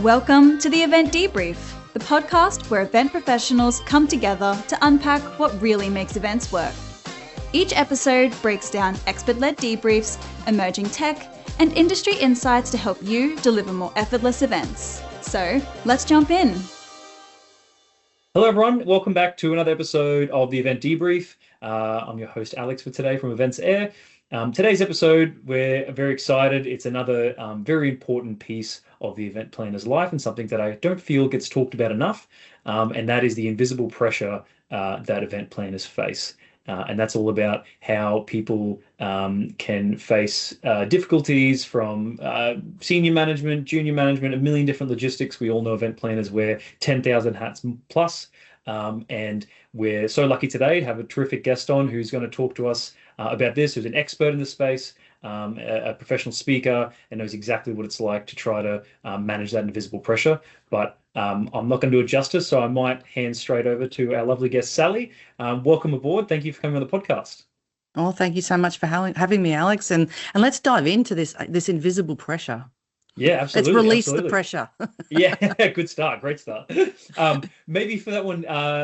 Welcome to the Event Debrief, the podcast where event professionals come together to unpack what really makes events work. Each episode breaks down expert-led debriefs, emerging tech, and industry insights to help you deliver more effortless events. So, let's jump in. Hello everyone, welcome back to another episode of the Event Debrief. I'm your host Alex for today from EventsAir. Today's episode, we're very excited. It's another very important piece of the event planner's life and something that I don't feel gets talked about enough, and that is the invisible pressure that event planners face. And that's all about how people can face difficulties from senior management, junior management, a million different logistics. We all know event planners wear 10,000 hats plus. And we're so lucky today to have a terrific guest on who's going to talk to us about this, who's an expert in the space, a professional speaker, and knows exactly what it's like to try to manage that invisible pressure. But I'm not going to do it justice, so I might hand straight over to our lovely guest, Sally. Welcome aboard. Thank you for coming on the podcast. Oh, thank you so much for having me, Alex. And let's dive into this invisible pressure. Yeah, absolutely. Let's release the pressure. Yeah, good start. Great start. Maybe for that one,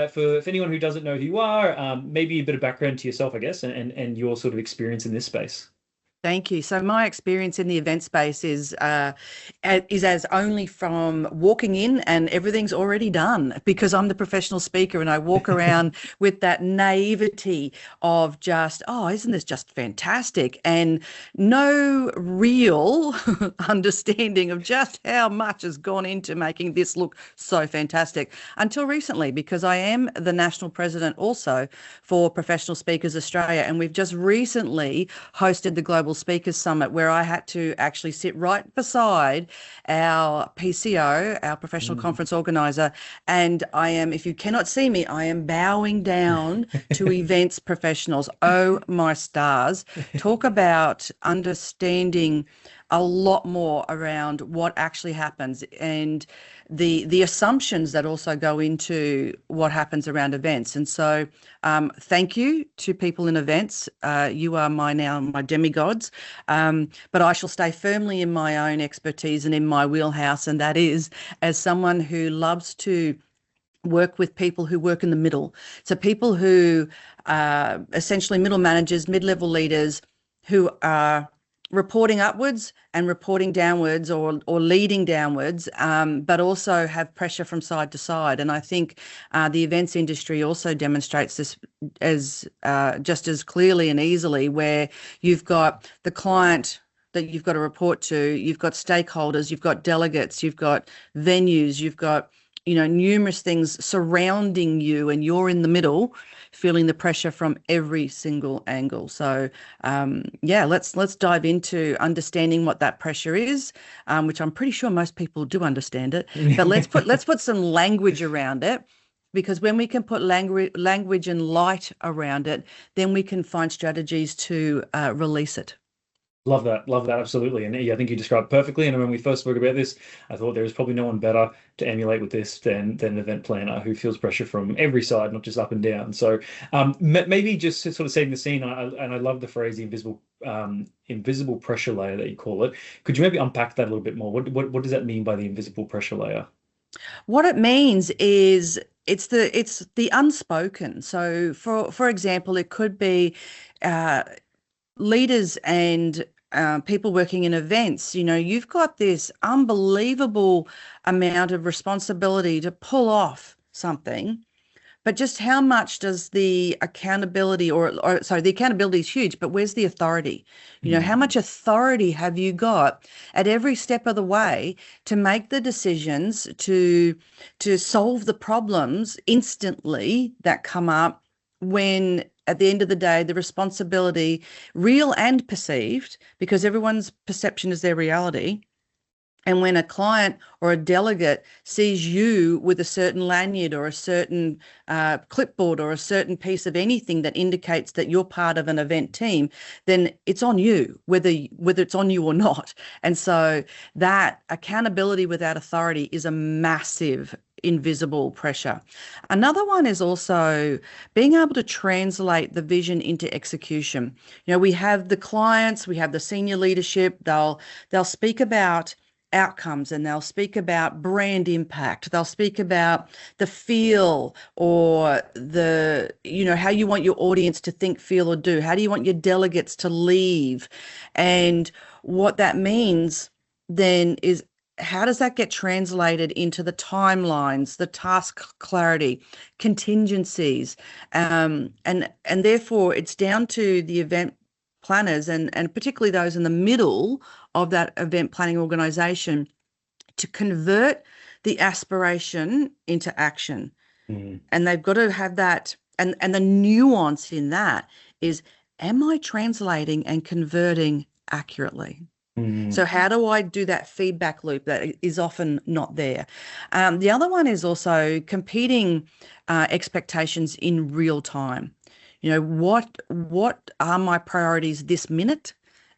for anyone who doesn't know who you are, maybe a bit of background to yourself, I guess, and your sort of experience in this space. Thank you. So my experience in the event space is as only from walking in and everything's already done, because I'm the professional speaker and I walk around with that naivety of just, oh, isn't this just fantastic? And no real understanding of just how much has gone into making this look so fantastic until recently, because I am the national president also for Professional Speakers Australia. And we've just recently hosted the Global Speakers Summit, where I had to actually sit right beside our PCO, our professional conference organizer, and I am, if you cannot see me, I am bowing down to events professionals. Oh my stars. Talk about understanding a lot more around what actually happens and the assumptions that also go into what happens around events. And so thank you to people in events. You are my demigods, but I shall stay firmly in my own expertise and in my wheelhouse, and that is as someone who loves to work with people who work in the middle. So people who are essentially middle managers, mid-level leaders who are reporting upwards and reporting downwards or leading downwards, but also have pressure from side to side. And I think the events industry also demonstrates this as just as clearly and easily, where you've got the client that you've got to report to, you've got stakeholders, you've got delegates, you've got venues, you've got numerous things surrounding you, and you're in the middle feeling the pressure from every single angle. So let's dive into understanding what that pressure is, which I'm pretty sure most people do understand it, but let's put some language around it, because when we can put language and light around it, then we can find strategies to release it. Love that, absolutely. And yeah, I think you described perfectly. And when we first spoke about this, I thought there is probably no one better to emulate with this than an event planner who feels pressure from every side, not just up and down. So maybe just sort of setting the scene, and I love the phrase, the invisible pressure layer that you call it. Could you maybe unpack that a little bit more? What does that mean by the invisible pressure layer? What it means is it's the unspoken. So for example, it could be leaders and people working in events. You've got this unbelievable amount of responsibility to pull off something, but just how much does the accountability the accountability is huge, but where's the authority? How much authority have you got at every step of the way to make the decisions, to solve the problems instantly that come up, when at the end of the day, the responsibility, real and perceived, because everyone's perception is their reality. And when a client or a delegate sees you with a certain lanyard or a certain clipboard or a certain piece of anything that indicates that you're part of an event team, then it's on you, whether it's on you or not. And so that accountability without authority is a massive invisible pressure. Another one is also being able to translate the vision into execution. We have the clients, we have the senior leadership, they'll speak about outcomes, and they'll speak about brand impact. They'll speak about the feel, or the, how you want your audience to think, feel, or do. How do you want your delegates to leave? And what that means then is, how does that get translated into the timelines, the task clarity, contingencies? And therefore it's down to the event planners, and particularly those in the middle of that event planning organization, to convert the aspiration into action. And they've got to have that, and the nuance in that is, am I translating and converting accurately? So how do I do that feedback loop that is often not there? The other one is also competing expectations in real time. What are my priorities this minute?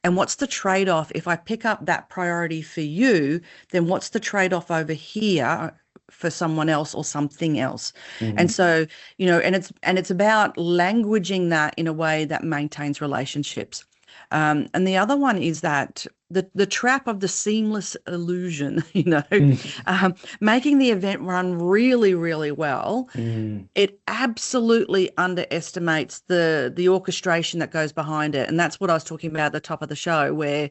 And what's the trade-off? If I pick up that priority for you, then what's the trade-off over here for someone else or something else? And so, and it's about languaging that in a way that maintains relationships. And the other one is that the trap of the seamless illusion, making the event run really, really well. It absolutely underestimates the orchestration that goes behind it. And that's what I was talking about at the top of the show, where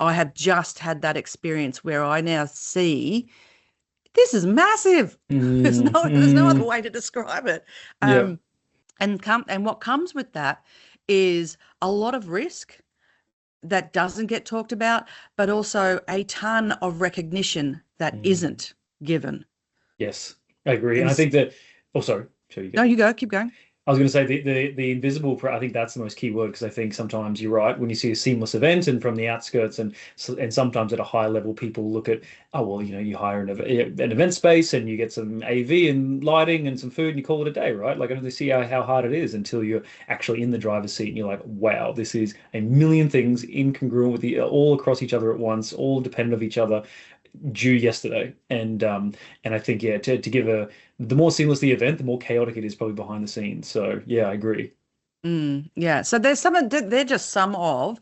I have just had that experience where I now see this is massive. There's no other way to describe it. And what comes with that is a lot of risk that doesn't get talked about, but also a ton of recognition that isn't given. Yes, I agree. And I think that, sorry, you go. No, you go, keep going. I was going to say the invisible, I think that's the most key word, because I think sometimes you're right, when you see a seamless event and from the outskirts, and sometimes at a high level, people look at, you hire an event space and you get some AV and lighting and some food and you call it a day, right? Like, I don't really see how hard it is until you're actually in the driver's seat and you're like, wow, this is a million things incongruent with all across each other at once, all dependent of each other, due yesterday. And I think, to give the more seamless the event, the more chaotic it is probably behind the scenes. So I agree. Yeah, so they're just some of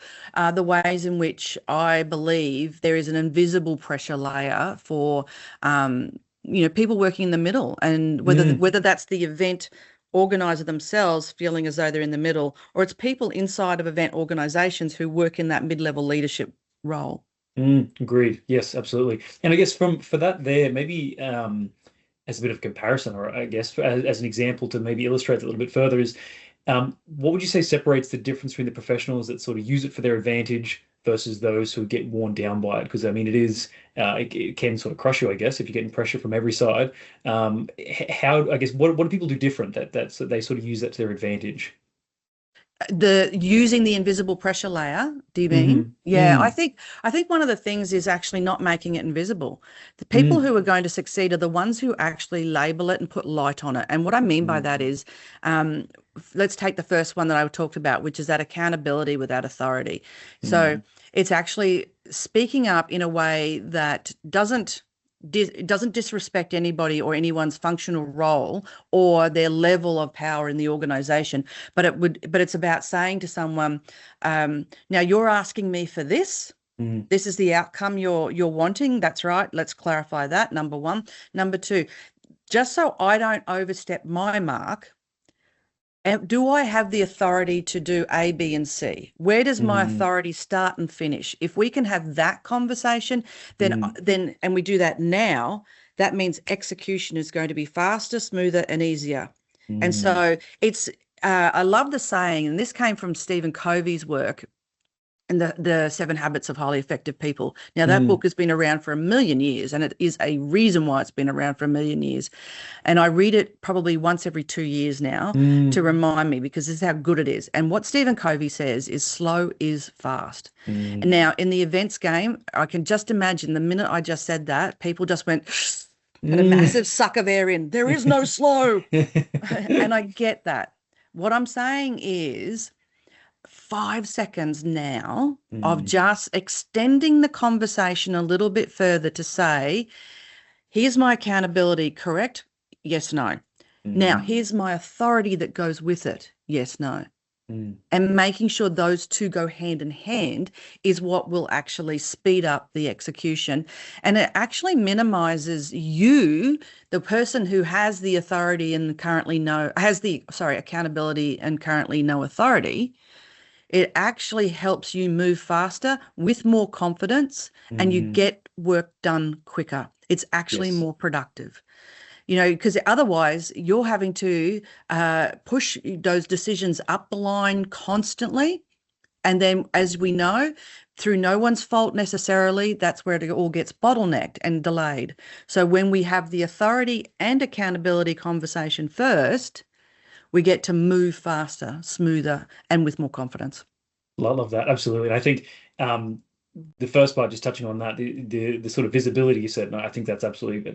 the ways in which I believe there is an invisible pressure layer for people working in the middle, and whether that's the event organizer themselves feeling as though they're in the middle, or it's people inside of event organizations who work in that mid-level leadership role. Agreed. Yes, absolutely. And I guess for that there, maybe as a bit of comparison, or I guess as an example to maybe illustrate a little bit further, is what would you say separates the difference between the professionals that sort of use it for their advantage versus those who get worn down by it? Because it can sort of crush you, I guess, if you're getting pressure from every side. What do people do different that they sort of use that to their advantage? Using the invisible pressure layer, do you mean? Yeah, I think one of the things is actually not making it invisible. The people who are going to succeed are the ones who actually label it and put light on it. And what I mean by that is, let's take the first one that I talked about, which is that accountability without authority. So it's actually speaking up in a way that doesn't disrespect anybody or anyone's functional role or their level of power in the organization, but it's about saying to someone, now you're asking me for this. This is the outcome you're wanting. That's right. Let's clarify that. Number one. Number two, just so I don't overstep my mark, do I have the authority to do A, B, and C? Where does my authority start and finish? If we can have that conversation, then and we do that now, that means execution is going to be faster, smoother, and easier. And so it's I love the saying, and this came from Stephen Covey's work, and the 7 Habits of Highly Effective People. Now, that book has been around for 1 million years, and it is a reason why it's been around for 1 million years. And I read it probably once every 2 years now to remind me, because this is how good it is. And what Stephen Covey says is slow is fast. And now, in the events game, I can just imagine the minute I just said that, people just went and a massive suck of air in. There is no slow. And I get that. What I'm saying is, 5 seconds now of just extending the conversation a little bit further to say, here's my accountability, correct? Yes, no. Now, here's my authority that goes with it. Yes, no. Mm. And making sure those two go hand in hand is what will actually speed up the execution. And it actually minimizes you, the person who has the authority and accountability and currently no authority. It actually helps you move faster with more confidence and you Mm. get work done quicker. It's actually Yes. more productive. Because otherwise you're having to push those decisions up the line constantly. And then, as we know, through no one's fault necessarily, that's where it all gets bottlenecked and delayed. So when we have the authority and accountability conversation first, we get to move faster, smoother, and with more confidence. Love that. Absolutely. And I think the first part, just touching on that, the sort of visibility you said, and I think that's absolutely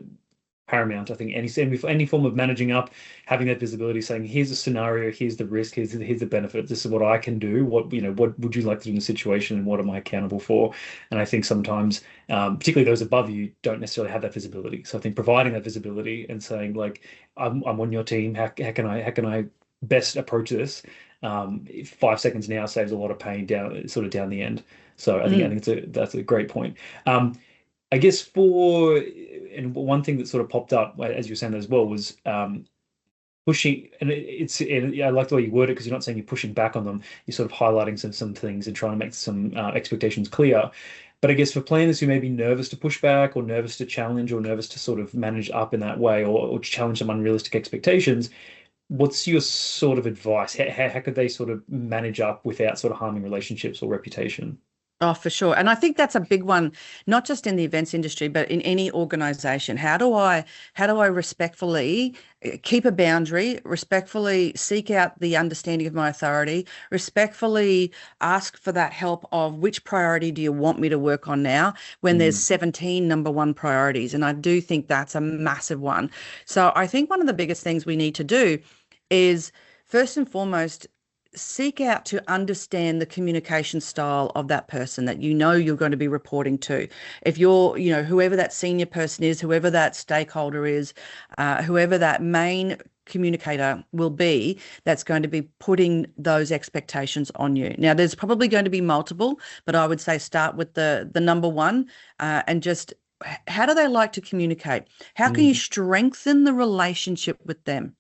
paramount. I think any form of managing up, having that visibility, saying, here's a scenario, here's the risk, here's the benefit, this is what I can do. What would you like to do in the situation, and what am I accountable for? And I think sometimes, particularly those above you, don't necessarily have that visibility. So I think providing that visibility and saying, like, I'm on your team. How can I best approach this? 5 seconds now saves a lot of pain down the end. So I think that's a great point. I guess and one thing that sort of popped up as you were saying that as well was pushing, and I like the way you word it, because you're not saying you're pushing back on them. You're sort of highlighting some things and trying to make some expectations clear. But I guess for planners who may be nervous to push back, or nervous to challenge, or nervous to sort of manage up in that way, or challenge some unrealistic expectations, what's your sort of advice? How could they sort of manage up without sort of harming relationships or reputation? Oh, for sure. And I think that's a big one, not just in the events industry, but in any organization. How do I respectfully keep a boundary, respectfully seek out the understanding of my authority, respectfully ask for that help of which priority do you want me to work on now when there's 17 number one priorities? And I do think that's a massive one. So I think one of the biggest things we need to do is, first and foremost, seek out to understand the communication style of that person that you're going to be reporting to. If you're, whoever that senior person is, whoever that stakeholder is, whoever that main communicator will be, that's going to be putting those expectations on you. Now, there's probably going to be multiple, but I would say start with the number one, and just, how do they like to communicate? How can you strengthen the relationship with them?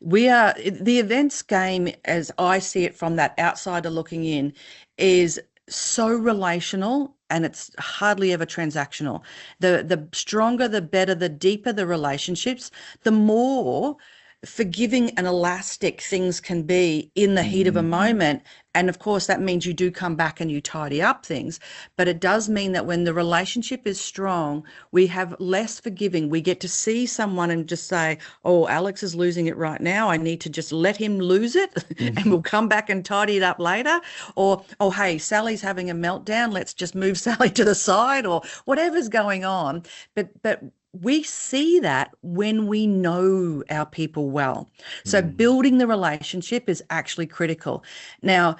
The events game, as I see it from that outsider looking in, is so relational, and it's hardly ever transactional. The stronger, the better, the deeper the relationships, the more forgiving and elastic things can be in the heat of a moment. And of course, that means you do come back and you tidy up things. But it does mean that when the relationship is strong, we have less forgiving. We get to see someone and just say, oh, Alex is losing it right now. I need to just let him lose it and we'll come back and tidy it up later. Or, oh, hey, Sally's having a meltdown. Let's just move Sally to the side, or whatever's going on. But we see that when we know our people well. So building the relationship is actually critical. Now,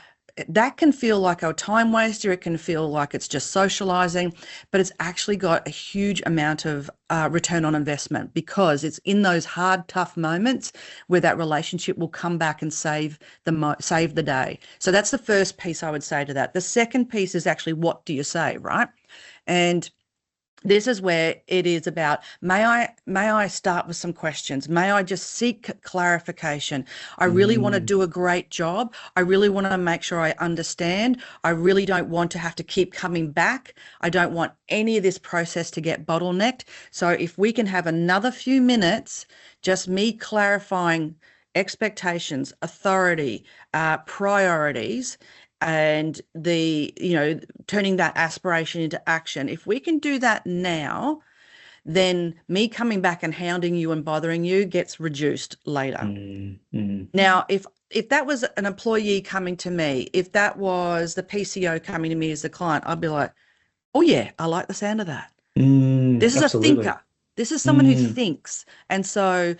that can feel like a time waster. It can feel like it's just socializing, but it's actually got a huge amount of return on investment, because it's in those hard, tough moments where that relationship will come back and save the day. So that's the first piece I would say to that. The second piece is actually, what do you say, right? And this is where it is about, may I start with some questions? May I just seek clarification? I really want to do a great job. I really want to make sure I understand. I really don't want to have to keep coming back. I don't want any of this process to get bottlenecked. So if we can have another few minutes, just me clarifying expectations, authority, priorities, and turning that aspiration into action. If we can do that now, then me coming back and hounding you and bothering you gets reduced later. Now, if that was an employee coming to me, if that was the PCO coming to me as the client, I'd be like, oh yeah, I like the sound of that. This is Absolutely. a thinker. This is someone who thinks. And so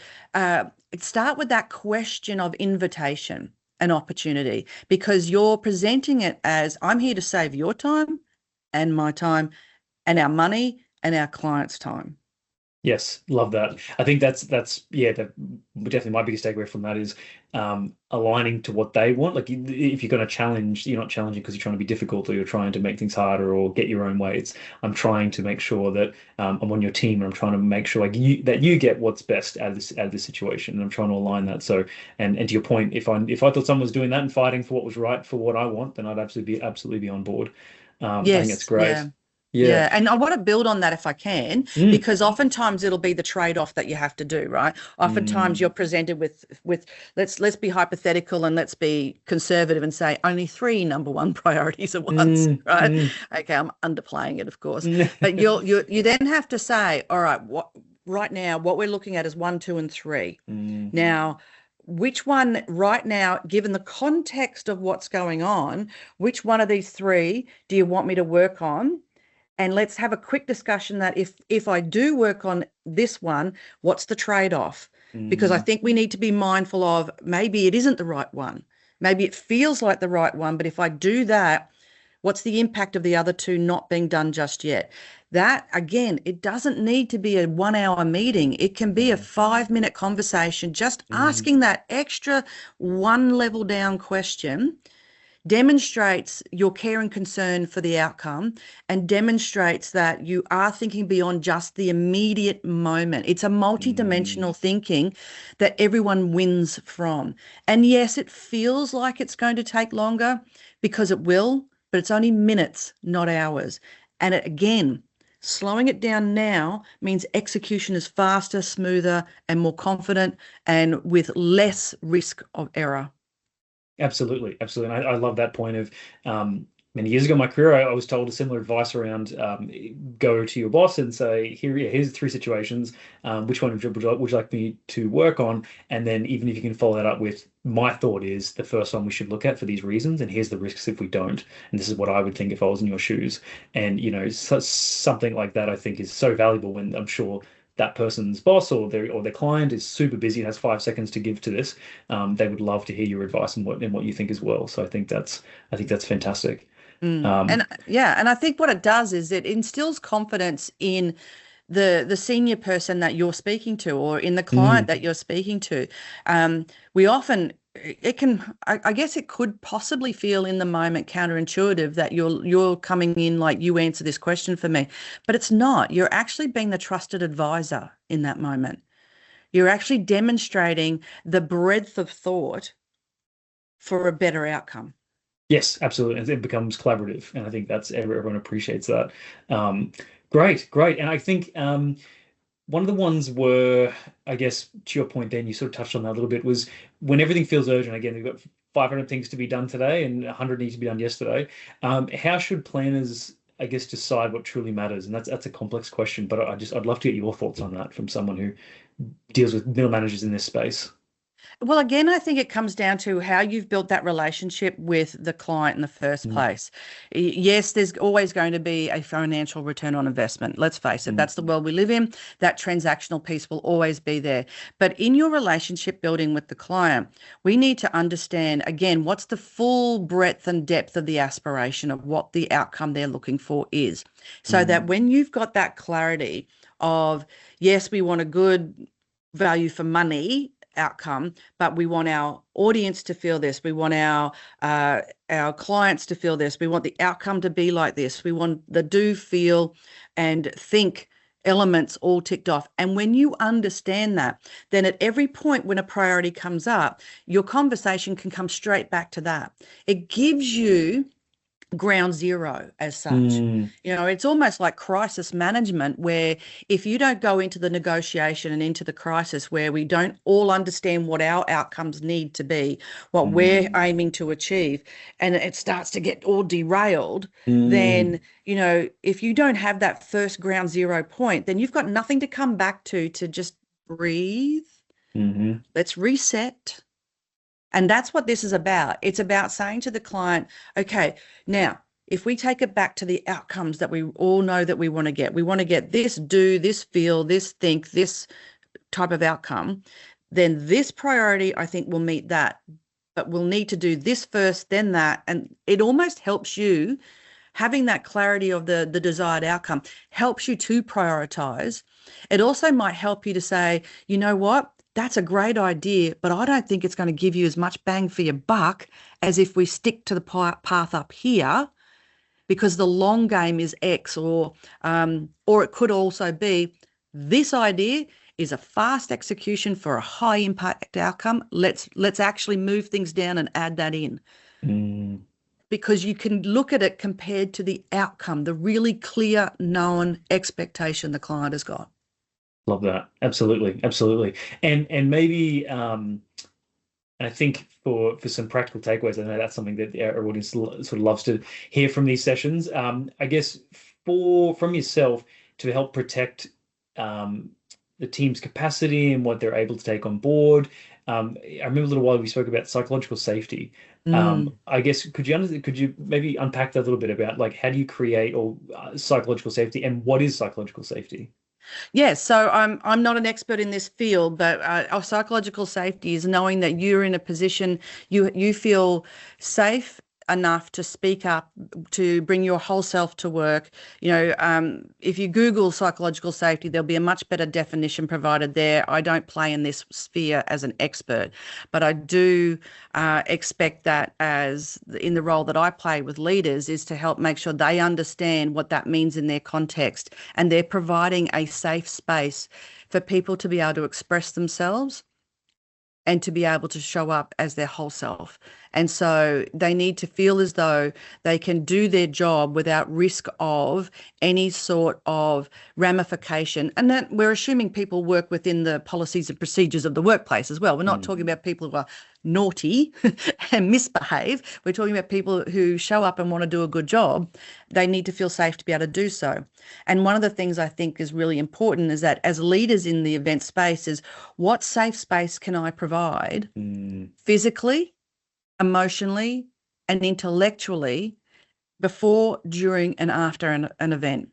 start with that question of invitation, an opportunity, because you're presenting it as, I'm here to save your time and my time and our money and our clients' time. Yes, love that. I think that's yeah, that definitely my biggest takeaway from that is aligning to what they want. Like if you're going to challenge, you're not challenging because you're trying to be difficult or you're trying to make things harder or get your own way. I'm trying to make sure that I'm on your team and I'm trying to make sure like that you get what's best out of this situation, and I'm trying to align that. So and to your point, if I thought someone was doing that and fighting for what was right for what I want, then I'd absolutely be on board. I think that's Yes, great. yeah. Yeah. Yeah, and I want to build on that if I can, Mm. because oftentimes it'll be the trade-off that you have to do, right? Oftentimes you're Mm. presented with let's be hypothetical and let's be conservative and say only three number one priorities at once, Mm. right? Mm. Okay, I'm underplaying it, of course, but Mm. you then have to say, all right, what right now what we're looking at is one, two, and three. Now, which one right now, given the context of what's going on, which one of these three do you want me to work on? And let's have a quick discussion that if I do work on this one, what's the trade-off? Because I Mm. think we need to be mindful of maybe it isn't the right one. Maybe it feels like the right one, but if I do that, what's the impact of the other two not being done just yet? That, again, it doesn't need to be a 1 hour meeting. It can be a Mm. 5 minute conversation, just Mm. asking that extra one level down question demonstrates your care and concern for the outcome and demonstrates that you are thinking beyond just the immediate moment. It's a Mm. multidimensional thinking that everyone wins from. And yes, it feels like it's going to take longer because it will, but it's only minutes, not hours. And again, slowing it down now means execution is faster, smoother, and more confident and with less risk of error. Absolutely, absolutely. And I love that point of many years ago in my career, I was told a similar advice around go to your boss and say, here's three situations. Which one would you like me to work on? And then even if you can follow that up with, my thought is the first one we should look at for these reasons, and here's the risks if we don't. And this is what I would think if I was in your shoes. And something like that I think is so valuable when I'm sure that person's boss or their client is super busy and has 5 seconds to give to this. They would love to hear your advice and what you think as well. So I think that's fantastic. Um, And yeah, and I think what it does is it instills confidence in the senior person that you're speaking to or in the client mm, that you're speaking to. We often it can I guess it could possibly feel in the moment counterintuitive that you're coming in like you answer this question for me, but it's not. You're actually being the trusted advisor in that moment. You're actually demonstrating the breadth of thought for a better outcome. yes, absolutely. And it becomes collaborative, and I think that's everyone appreciates that. Um, great, great. And I think one of the ones were, I guess, to your point, then you sort of touched on that a little bit, was when everything feels urgent. Again, we've got 500 things to be done today, and 100 need to be done yesterday. How should planners, I guess, decide what truly matters? And that's a complex question, but I'd love to get your thoughts on that from someone who deals with middle managers in this space. Well, again, I think it comes down to how you've built that relationship with the client in the first Mm. place. Yes, there's always going to be a financial return on investment. Let's face it, Mm. that's the world we live in. That transactional piece will always be there. But in your relationship building with the client, we need to understand, again, what's the full breadth and depth of the aspiration of what the outcome they're looking for is. So that Mm. when you've got that clarity of, yes, we want a good value for money outcome, but we want our audience to feel this. We want our clients to feel this. We want the outcome to be like this. We want the do, feel, and think elements all ticked off. And when you understand that, then at every point when a priority comes up, your conversation can come straight back to that. It gives you ground zero as such. Mm. It's almost like crisis management, where if you don't go into the negotiation and into the crisis where we don't all understand what our outcomes need to be, what we're Mm. aiming to achieve, and it starts to get all derailed, Mm. then, if you don't have that first ground zero point, then you've got nothing to come back to just breathe. Mhm. Let's reset. And that's what this is about. It's about saying to the client, okay, now, if we take it back to the outcomes that we all know that we want to get this do, this feel, this think, this type of outcome, then this priority, I think, will meet that. But we'll need to do this first, then that. And it almost helps you having that clarity of the desired outcome helps you to prioritize. It also might help you to say, you know what, that's a great idea, but I don't think it's going to give you as much bang for your buck as if we stick to the path up here, because the long game is X, or it could also be this idea is a fast execution for a high impact outcome. Let's actually move things down and add that in. Because you can look at it compared to the outcome, the really clear, known expectation the client has got. Love that. Absolutely. Absolutely. And maybe, I think for some practical takeaways, I know that's something that our audience sort of loves to hear from these sessions. I guess from yourself to help protect the team's capacity and what they're able to take on board. I remember a little while we spoke about psychological safety. I guess could you maybe unpack that a little bit about, like, how do you create psychological safety, and what is psychological safety? Yes, so I'm not an expert in this field, but our psychological safety is knowing that you're in a position you feel safe enough to speak up, to bring your whole self to work. If you Google psychological safety, there'll be a much better definition provided there. I don't play in this sphere as an expert, but I do expect that, as in the role that I play with leaders, is to help make sure they understand what that means in their context, and they're providing a safe space for people to be able to express themselves and to be able to show up as their whole self. And so they need to feel as though they can do their job without risk of any sort of ramification. And that we're assuming people work within the policies and procedures of the workplace as well. We're not talking about people who are naughty and misbehave. We're talking about people who show up and want to do a good job. They need to feel safe to be able to do so. And one of the things I think is really important is that as leaders in the event space is, what safe space can I provide physically, emotionally, and intellectually before, during, and after an event?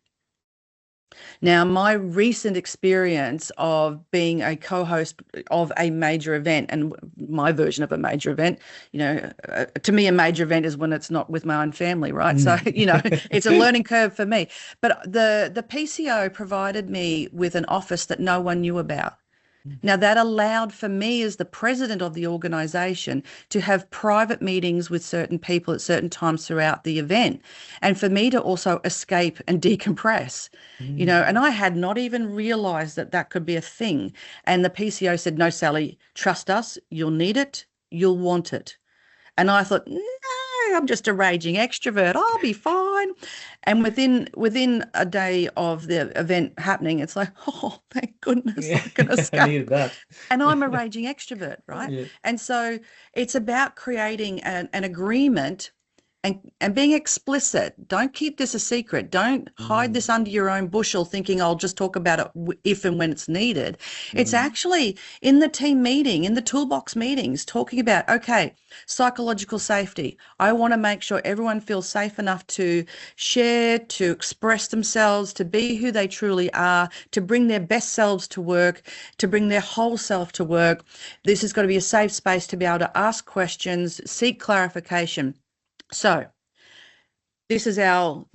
Now, my recent experience of being a co-host of a major event, and my version of a major event, to me, a major event is when it's not with my own family, right? So, it's a learning curve for me. But the PCO provided me with an office that no one knew about. Now, that allowed for me, as the president of the organisation, to have private meetings with certain people at certain times throughout the event, and for me to also escape and decompress, and I had not even realised that could be a thing. And the PCO said, no, Sally, trust us, you'll need it, you'll want it. And I thought, no, I'm just a raging extrovert, I'll be fine. And within a day of the event happening, it's like, oh, thank goodness, I can escape. I needed that. And I'm a raging extrovert, right? Yeah. And so it's about creating an agreement and being explicit. Don't keep this a secret. Don't hide this under your own bushel thinking I'll just talk about it if and when it's needed. It's actually in the team meeting, in the toolbox meetings, talking about, okay, psychological safety. I want to make sure everyone feels safe enough to share, to express themselves, to be who they truly are, to bring their best selves to work, to bring their whole self to work. This has got to be a safe space to be able to ask questions, seek clarification. So this is our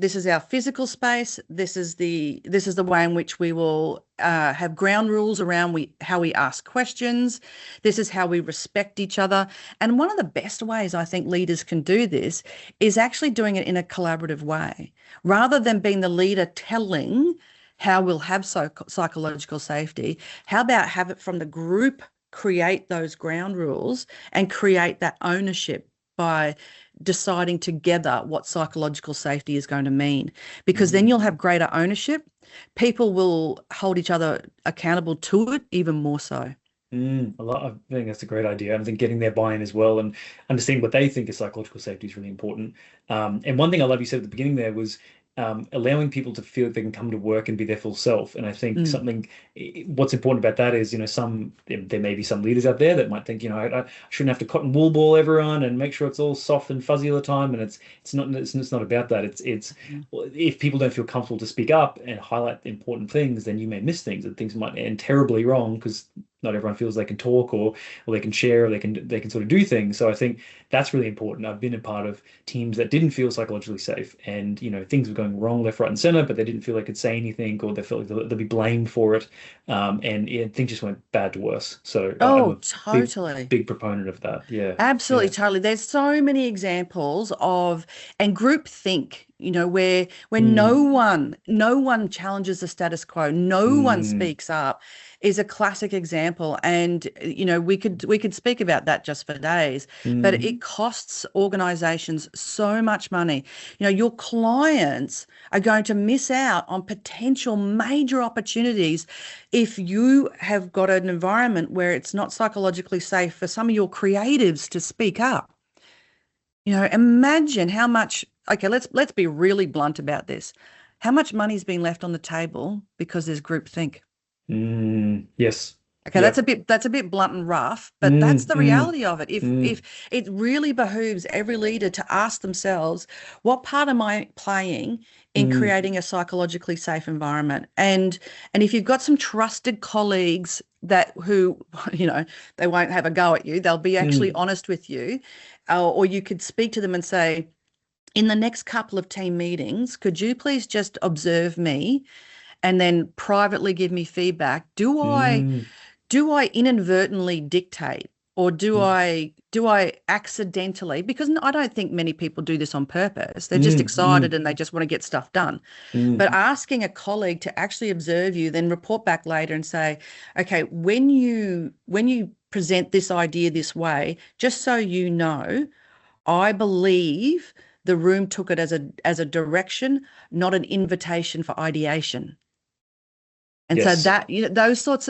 physical space. This is the way in which we will have ground rules around how we ask questions. This is how we respect each other. And one of the best ways I think leaders can do this is actually doing it in a collaborative way, rather than being the leader telling how we'll have psychological safety. How about have it from the group, create those ground rules and create that ownership by deciding together what psychological safety is going to mean, because then you'll have greater ownership. People will hold each other accountable to it even more so. I think that's a great idea. I think getting their buy-in as well and understanding what they think is psychological safety is really important. And one thing I love you said at the beginning there was allowing people to feel that they can come to work and be their full self. And I think what's important about that is, there may be some leaders out there that might think, I shouldn't have to cotton wool ball everyone and make sure it's all soft and fuzzy all the time. And it's not about that. It's if people don't feel comfortable to speak up and highlight important things, then you may miss things, and things might end terribly wrong because not everyone feels they can talk or they can share or they can sort of do things. So I think that's really important. I've been a part of teams that didn't feel psychologically safe, and things were going wrong left, right, and center, but they didn't feel they could say anything, or they felt like they'd be blamed for it, and things just went bad to worse. So I'm Oh, a totally. big proponent of that. Yeah, Absolutely, yeah. totally. There's so many examples of and groupthink, where Mm, no one challenges the status quo, no one mm, speaks up, is a classic example. And we could speak about that just for days, but mm, it costs organizations so much money. Your clients are going to miss out on potential major opportunities if you have got an environment where it's not psychologically safe for some of your creatives to speak up. Imagine how much, okay, let's be really blunt about this. How much money's been left on the table because there's groupthink? yes. Okay, Yep. that's a bit blunt and rough, but that's Mm, the mm, reality of it. If mm, it really behooves every leader to ask themselves, what part am I playing in mm, creating a psychologically safe environment? And if you've got some trusted colleagues that who, they won't have a go at you, they'll be actually mm. honest with you, or you could speak to them and say, in the next couple of team meetings, could you please just observe me and then privately give me feedback? Mm, Do I inadvertently dictate, or mm, do I accidentally, because I don't think many people do this on purpose. They're just mm, excited mm, and they just want to get stuff done. But mm. asking a colleague to actually observe you, then report back later and say, okay, when you present this idea this way, just so you know, I believe the room took it as a direction, not an invitation for ideation. And so Yes. that, those sorts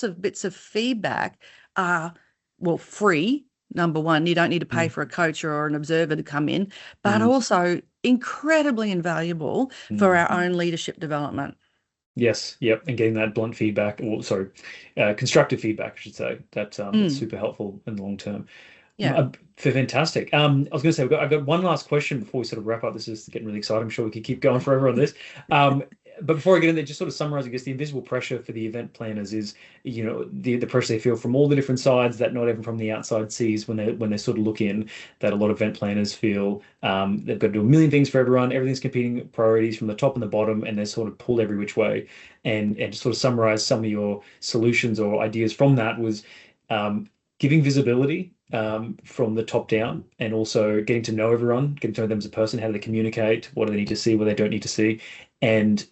of bits of feedback are, well, free. Number one, you don't need to pay Mm, for a coach or an observer to come in, but mm, also incredibly invaluable for mm. our own leadership development. Yes. Yep. And getting that blunt feedback, or sorry, constructive feedback, I should say. That's Mm, super helpful in the long term. yeah. Fantastic. I was going to say, I've got one last question before we sort of wrap up. This is getting really exciting. I'm sure we could keep going forever on this. But before I get in there, just sort of summarize, I guess the invisible pressure for the event planners is, the pressure they feel from all the different sides that not everyone from the outside sees when they sort of look in. That a lot of event planners feel they've got to do a million things for everyone. Everything's competing priorities from the top and the bottom, and they're sort of pulled every which way. And to sort of summarize some of your solutions or ideas from that was giving visibility from the top down, and also getting to know everyone, getting to know them as a person. How do they communicate? What do they need to see? What they don't need to see? And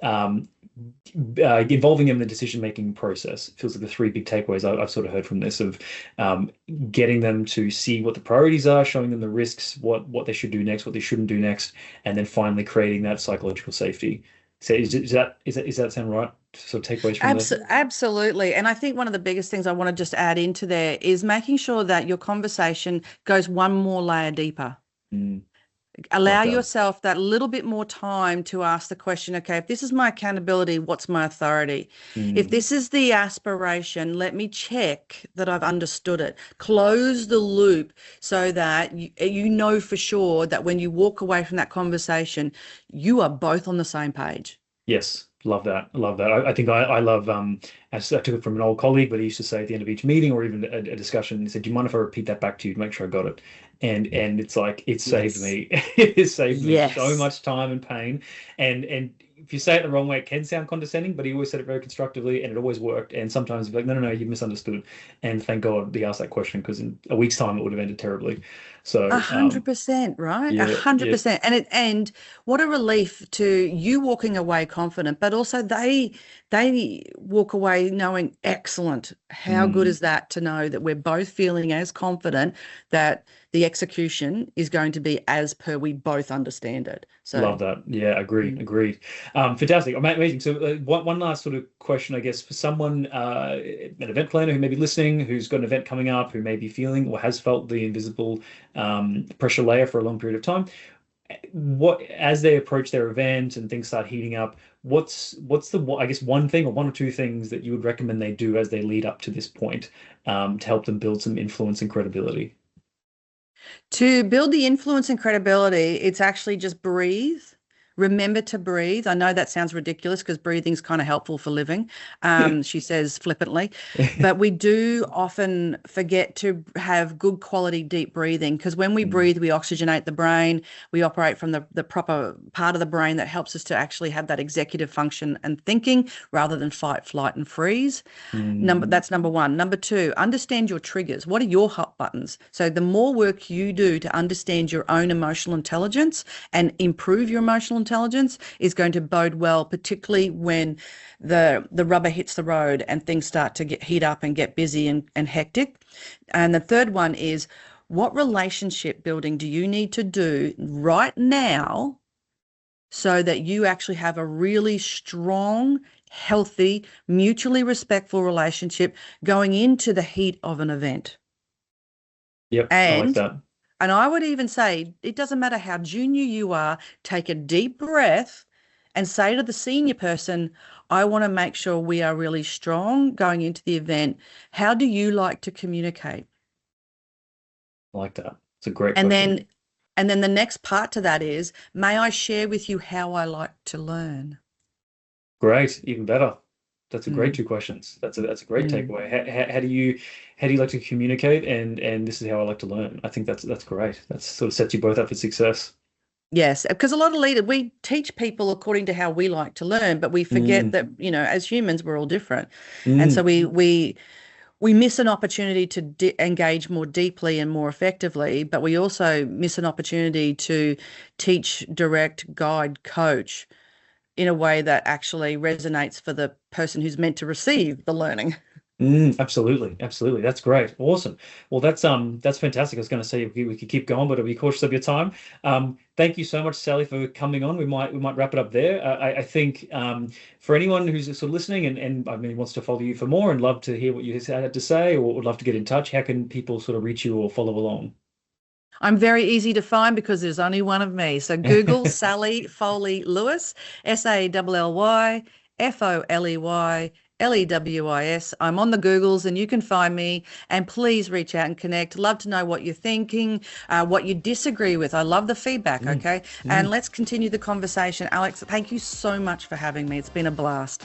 involving them in the decision-making process. It feels like the three big takeaways I've sort of heard from this of getting them to see what the priorities are, showing them the risks, what they should do next, what they shouldn't do next, and then finally creating that psychological safety. So is that sound right? Sort of takeaways from there? Absolutely. And I think one of the biggest things I want to just add into there is making sure that your conversation goes one more layer deeper. Mm, Allow love that. yourself that little bit more time to ask the question, okay, if this is my accountability, what's my authority? If Mm, this is the aspiration, let me check that I've understood it. Close the loop so that you know for sure that when you walk away from that conversation, you are both on the same page. yes, love that. I love that. I think I love as I took it from an old colleague, but he used to say at the end of each meeting or even a discussion, he said, "Do you mind if I repeat that back to you to make sure I got it?" And it's like it saved Yes. me. It has saved me so Yes. much time and pain. And if you say it the wrong way, it can sound condescending, but he always said it very constructively, and it always worked. And sometimes he'd be like, "No, no, no, you misunderstood." And thank God he asked that question, because in a week's time it would have ended terribly. A So 100%, right? A yeah, hundred yeah. percent. And what a relief to you walking away confident, but also they walk away knowing, excellent. How good Mm. is that to know that we're both feeling as confident that the execution is going to be as per we both understand it. So Love that. Yeah, agreed. mm. Agreed. Fantastic. Amazing. So, one last sort of question, I guess, for someone, an event planner who may be listening, who's got an event coming up, who may be feeling or has felt the invisible pressure layer for a long period of time. What, as they approach their event and things start heating up, what's the I guess one thing or one or two things that you would recommend they do as they lead up to this point, to help them build some influence and credibility? To build the influence and credibility, it's actually just breathe, Remember to breathe. I know that sounds ridiculous because breathing's kind of helpful for living, she says flippantly, but we do often forget to have good quality deep breathing, because when we breathe, we oxygenate the brain. We operate from the proper part of the brain that helps us to actually have that executive function and thinking rather than fight, flight, and freeze. That's number one. Number two, understand your triggers. What are your hot buttons? So the more work you do to understand your own emotional intelligence and improve your emotional intelligence is going to bode well, particularly when the rubber hits the road and things start to heat up and get busy and hectic. And the third one is, what relationship building do you need to do right now so that you actually have a really strong, healthy, mutually respectful relationship going into the heat of an event? Yep, I like that. And I would even say, it doesn't matter how junior you are, take a deep breath and say to the senior person, I want to make sure we are really strong going into the event. How do you like to communicate? I like that. It's a great question. And then the next part to that is, may I share with you how I like to learn? Great, even better. That's a great two questions. That's a great takeaway. How do you like to communicate? And this is how I like to learn. I think that's great. That sort of sets you both up for success. Yes, because a lot of leaders, we teach people according to how we like to learn, but we forget that, as humans, we're all different. And so we miss an opportunity to engage more deeply and more effectively, but we also miss an opportunity to teach, direct, guide, coach in a way that actually resonates for the person who's meant to receive the learning. Absolutely. That's great. Awesome. Well, that's fantastic. I was going to say we could keep going, but I'll be cautious of your time. Thank you so much, Sally, for coming on. We might wrap it up there. I think for anyone who's sort of listening and I mean wants to follow you for more and love to hear what you had to say or would love to get in touch, how can people sort of reach you or follow along? I'm very easy to find because there's only one of me. So Google Sally Foley-Lewis, SALLYFOLEYLEWIS. I'm on the Googles and you can find me, and please reach out and connect. Love to know what you're thinking, what you disagree with. I love the feedback, okay? And let's continue the conversation. Alex, thank you so much for having me. It's been a blast.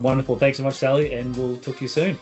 Wonderful. Thanks so much, Sally, and we'll talk to you soon.